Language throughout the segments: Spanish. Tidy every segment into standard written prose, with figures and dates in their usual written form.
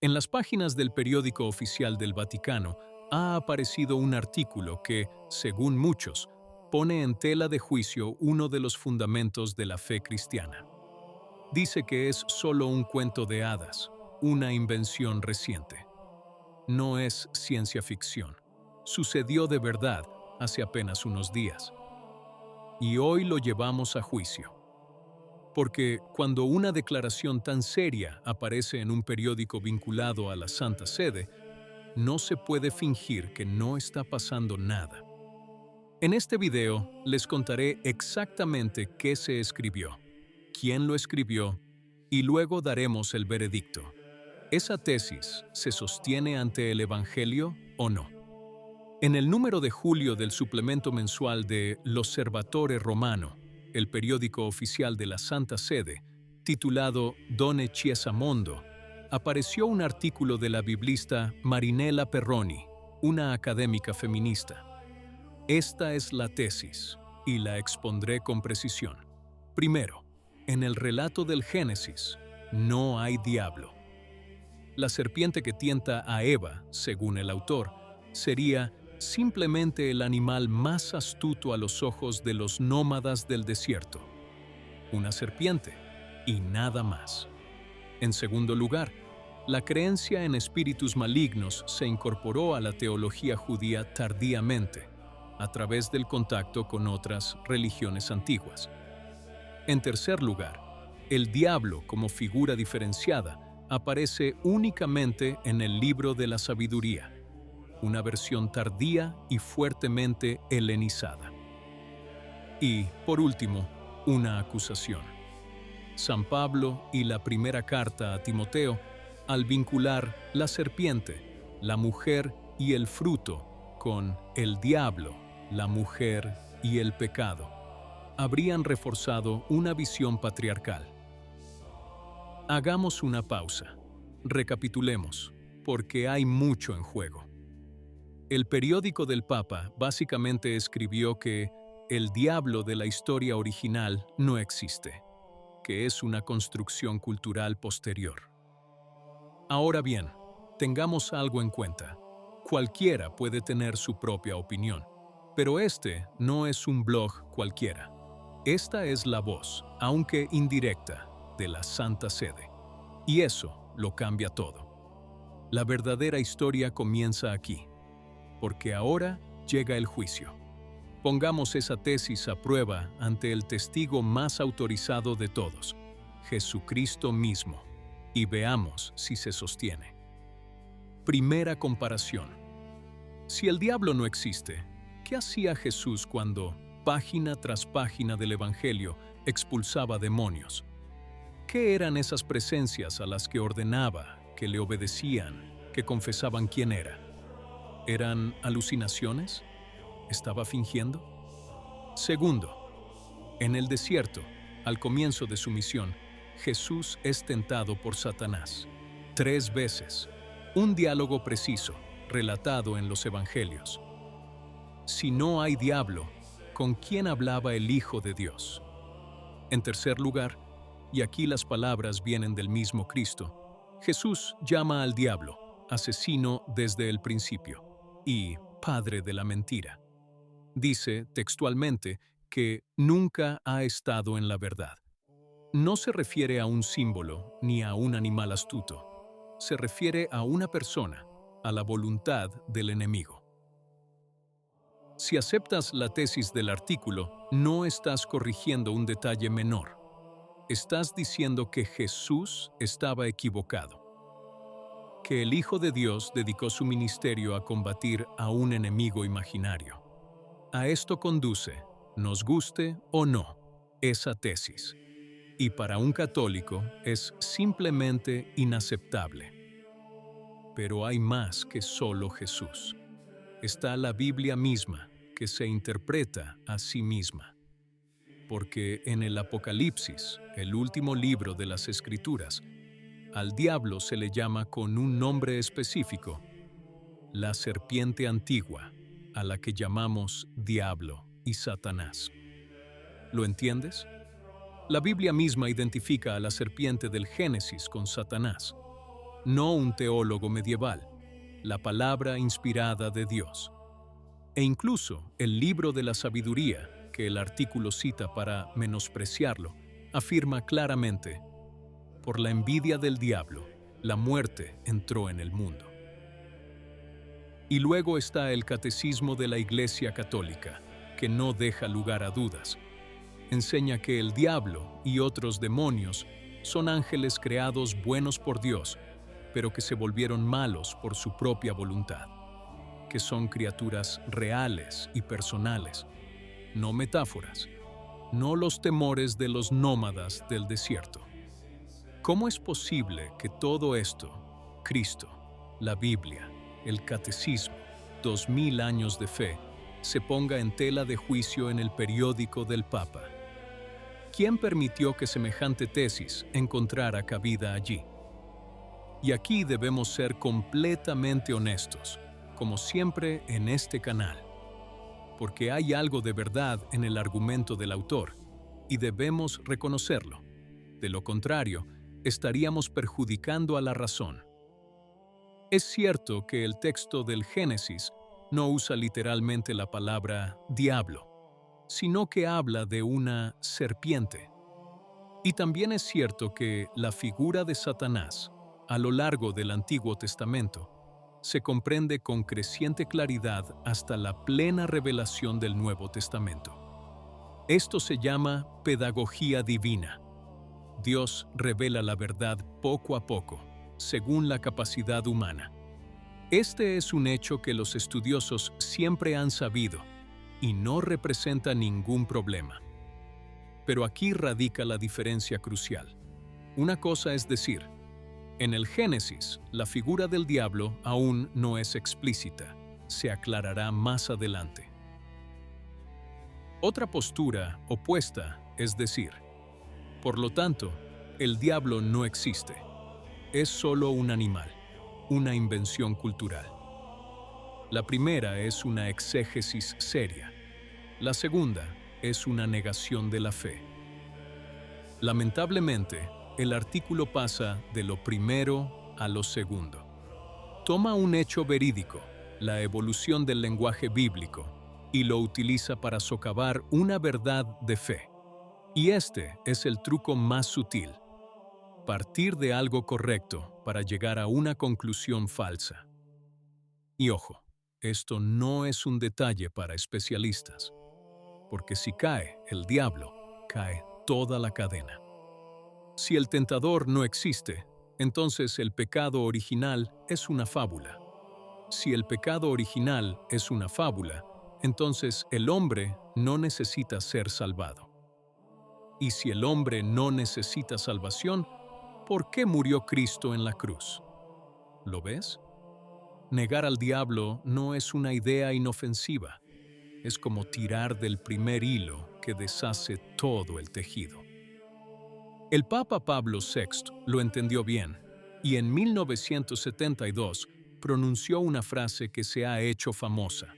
En las páginas del periódico oficial del Vaticano ha aparecido un artículo que, según muchos, pone en tela de juicio uno de los fundamentos de la fe cristiana. Dice que es solo un cuento de hadas, una invención reciente. No es ciencia ficción. Sucedió de verdad hace apenas unos días. Y hoy lo llevamos a juicio. Porque cuando una declaración tan seria aparece en un periódico vinculado a la Santa Sede, no se puede fingir que no está pasando nada. En este video les contaré exactamente qué se escribió, quién lo escribió y luego daremos el veredicto. ¿Esa tesis se sostiene ante el Evangelio o no? En el número de julio del suplemento mensual de L'Osservatore Romano, el periódico oficial de la Santa Sede, titulado Donne Chiesa Mondo, apareció un artículo de la biblista Marinella Perroni, una académica feminista. Esta es la tesis, y la expondré con precisión. Primero, en el relato del Génesis, no hay diablo. La serpiente que tienta a Eva, según el autor, sería simplemente el animal más astuto a los ojos de los nómadas del desierto. Una serpiente, y nada más. En segundo lugar, la creencia en espíritus malignos se incorporó a la teología judía tardíamente, a través del contacto con otras religiones antiguas. En tercer lugar, el diablo como figura diferenciada aparece únicamente en el libro de la sabiduría, una versión tardía y fuertemente helenizada. Y, por último, una acusación. San Pablo y la primera carta a Timoteo, al vincular la serpiente, la mujer y el fruto con el diablo, la mujer y el pecado, habrían reforzado una visión patriarcal. Hagamos una pausa. Recapitulemos, porque hay mucho en juego. El periódico del Papa básicamente escribió que el diablo de la historia original no existe, que es una construcción cultural posterior. Ahora bien, tengamos algo en cuenta. Cualquiera puede tener su propia opinión, pero este no es un blog cualquiera. Esta es la voz, aunque indirecta, de la Santa Sede. Y eso lo cambia todo. La verdadera historia comienza aquí, porque ahora llega el juicio. Pongamos esa tesis a prueba ante el testigo más autorizado de todos, Jesucristo mismo, y veamos si se sostiene. Primera comparación. Si el diablo no existe, ¿qué hacía Jesús cuando, página tras página del Evangelio, expulsaba demonios? ¿Qué eran esas presencias a las que ordenaba, que le obedecían, que confesaban quién era? ¿Eran alucinaciones? ¿Estaba fingiendo? Segundo, en el desierto, al comienzo de su misión, Jesús es tentado por Satanás. 3 veces. Un diálogo preciso, relatado en los Evangelios. Si no hay diablo, ¿con quién hablaba el Hijo de Dios? En tercer lugar, y aquí las palabras vienen del mismo Cristo, Jesús llama al diablo, asesino desde el principio, y padre de la mentira. Dice textualmente que nunca ha estado en la verdad. No se refiere a un símbolo ni a un animal astuto. Se refiere a una persona, a la voluntad del enemigo. Si aceptas la tesis del artículo, no estás corrigiendo un detalle menor. Estás diciendo que Jesús estaba equivocado, que el Hijo de Dios dedicó su ministerio a combatir a un enemigo imaginario. A esto conduce, nos guste o no, esa tesis. Y para un católico es simplemente inaceptable. Pero hay más que solo Jesús. Está la Biblia misma, que se interpreta a sí misma. Porque en el Apocalipsis, el último libro de las Escrituras, al diablo se le llama con un nombre específico, la serpiente antigua, a la que llamamos diablo y Satanás. ¿Lo entiendes? La Biblia misma identifica a la serpiente del Génesis con Satanás. no un teólogo medieval, la palabra inspirada de Dios. E incluso el libro de la sabiduría, que el artículo cita para menospreciarlo, afirma claramente: por la envidia del diablo, la muerte entró en el mundo. Y luego está el Catecismo de la Iglesia Católica, que no deja lugar a dudas. Enseña que el diablo y otros demonios son ángeles creados buenos por Dios, pero que se volvieron malos por su propia voluntad, que son criaturas reales y personales, no metáforas, no los temores de los nómadas del desierto. ¿Cómo es posible que todo esto, Cristo, la Biblia, el Catecismo, 2000 años de fe, se ponga en tela de juicio en el periódico del Papa? ¿Quién permitió que semejante tesis encontrara cabida allí? Y aquí debemos ser completamente honestos, como siempre en este canal, porque hay algo de verdad en el argumento del autor, y debemos reconocerlo. De lo contrario, estaríamos perjudicando a la razón. Es cierto que el texto del Génesis no usa literalmente la palabra diablo, sino que habla de una serpiente. Y también es cierto que la figura de Satanás, a lo largo del Antiguo Testamento, se comprende con creciente claridad hasta la plena revelación del Nuevo Testamento. Esto se llama pedagogía divina. Dios revela la verdad poco a poco, según la capacidad humana. Este es un hecho que los estudiosos siempre han sabido y no representa ningún problema. Pero aquí radica la diferencia crucial. Una cosa es decir, en el Génesis, la figura del diablo aún no es explícita, se aclarará más adelante. Otra postura opuesta es decir, por lo tanto, el diablo no existe, es solo un animal, una invención cultural. La primera es una exégesis seria, la segunda es una negación de la fe. Lamentablemente, el artículo pasa de lo primero a lo segundo. Toma un hecho verídico, la evolución del lenguaje bíblico, y lo utiliza para socavar una verdad de fe. Y este es el truco más sutil: partir de algo correcto para llegar a una conclusión falsa. Y ojo, esto no es un detalle para especialistas, porque si cae el diablo, cae toda la cadena. Si el tentador no existe, entonces el pecado original es una fábula. Si el pecado original es una fábula, entonces el hombre no necesita ser salvado. Y si el hombre no necesita salvación, ¿por qué murió Cristo en la cruz? ¿Lo ves? Negar al diablo no es una idea inofensiva. Es como tirar del primer hilo que deshace todo el tejido. El Papa Pablo VI lo entendió bien y en 1972 pronunció una frase que se ha hecho famosa: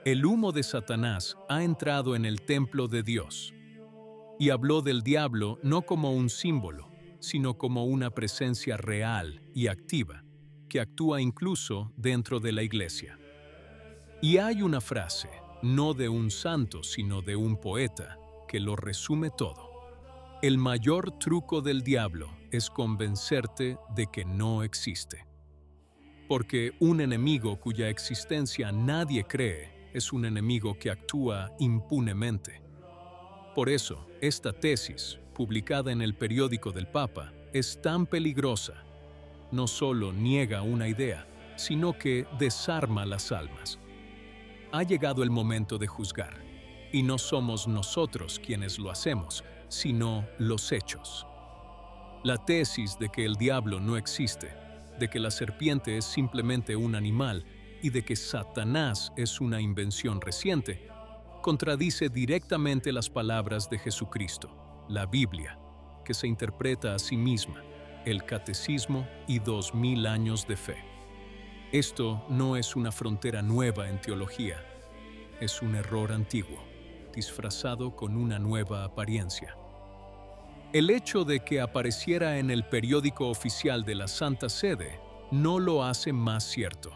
el humo de Satanás ha entrado en el templo de Dios. Y habló del diablo no como un símbolo, sino como una presencia real y activa, que actúa incluso dentro de la iglesia. Y hay una frase, no de un santo, sino de un poeta, que lo resume todo. El mayor truco del diablo es convencerte de que no existe. Porque un enemigo cuya existencia nadie cree es un enemigo que actúa impunemente. Por eso, esta tesis, publicada en el periódico del Papa, es tan peligrosa. No solo niega una idea, sino que desarma las almas. Ha llegado el momento de juzgar, y no somos nosotros quienes lo hacemos, sino los hechos. La tesis de que el diablo no existe, de que la serpiente es simplemente un animal y de que Satanás es una invención reciente, contradice directamente las palabras de Jesucristo, la Biblia, que se interpreta a sí misma, el Catecismo y 2000 años de fe. Esto no es una frontera nueva en teología, es un error antiguo, disfrazado con una nueva apariencia. El hecho de que apareciera en el periódico oficial de la Santa Sede no lo hace más cierto.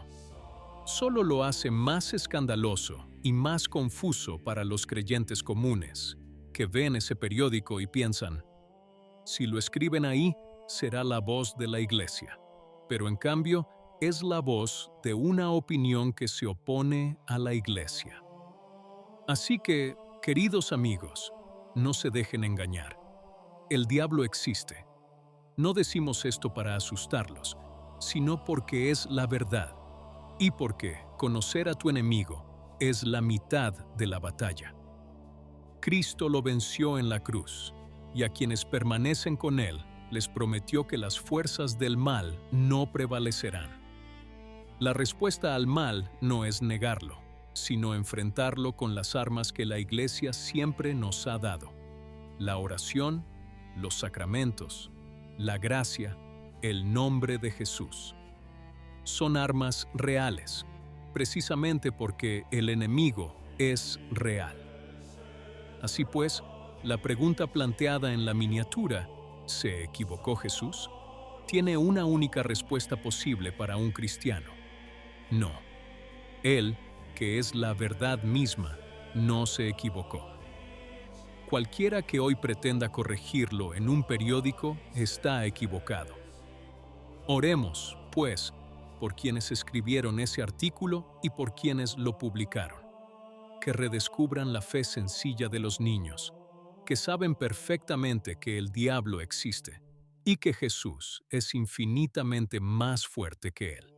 Solo lo hace más escandaloso y más confuso para los creyentes comunes, que ven ese periódico y piensan, si lo escriben ahí, será la voz de la Iglesia. Pero en cambio, es la voz de una opinión que se opone a la Iglesia. Así que, queridos amigos, no se dejen engañar. El diablo existe. No decimos esto para asustarlos, sino porque es la verdad y porque conocer a tu enemigo es la mitad de la batalla. Cristo lo venció en la cruz, y a quienes permanecen con Él les prometió que las fuerzas del mal no prevalecerán. La respuesta al mal no es negarlo, sino enfrentarlo con las armas que la Iglesia siempre nos ha dado: la oración, los sacramentos, la gracia, el nombre de Jesús. Son armas reales, precisamente porque el enemigo es real. Así pues, la pregunta planteada en la miniatura, ¿se equivocó Jesús?, tiene una única respuesta posible para un cristiano: no. Él, que es la verdad misma, no se equivocó. Cualquiera que hoy pretenda corregirlo en un periódico está equivocado. Oremos, pues, por quienes escribieron ese artículo y por quienes lo publicaron. Que redescubran la fe sencilla de los niños, que saben perfectamente que el diablo existe y que Jesús es infinitamente más fuerte que él.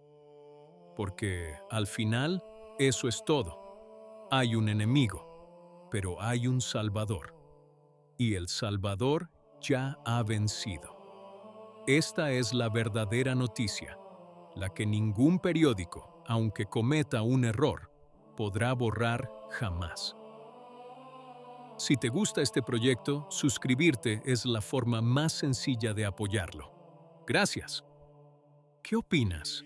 Porque, al final, eso es todo. Hay un enemigo, pero hay un Salvador. Y el Salvador ya ha vencido. Esta es la verdadera noticia, la que ningún periódico, aunque cometa un error, podrá borrar jamás. Si te gusta este proyecto, suscribirte es la forma más sencilla de apoyarlo. Gracias. ¿Qué opinas?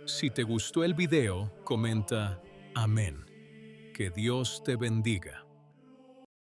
Si te gustó el video, comenta Amén. Que Dios te bendiga.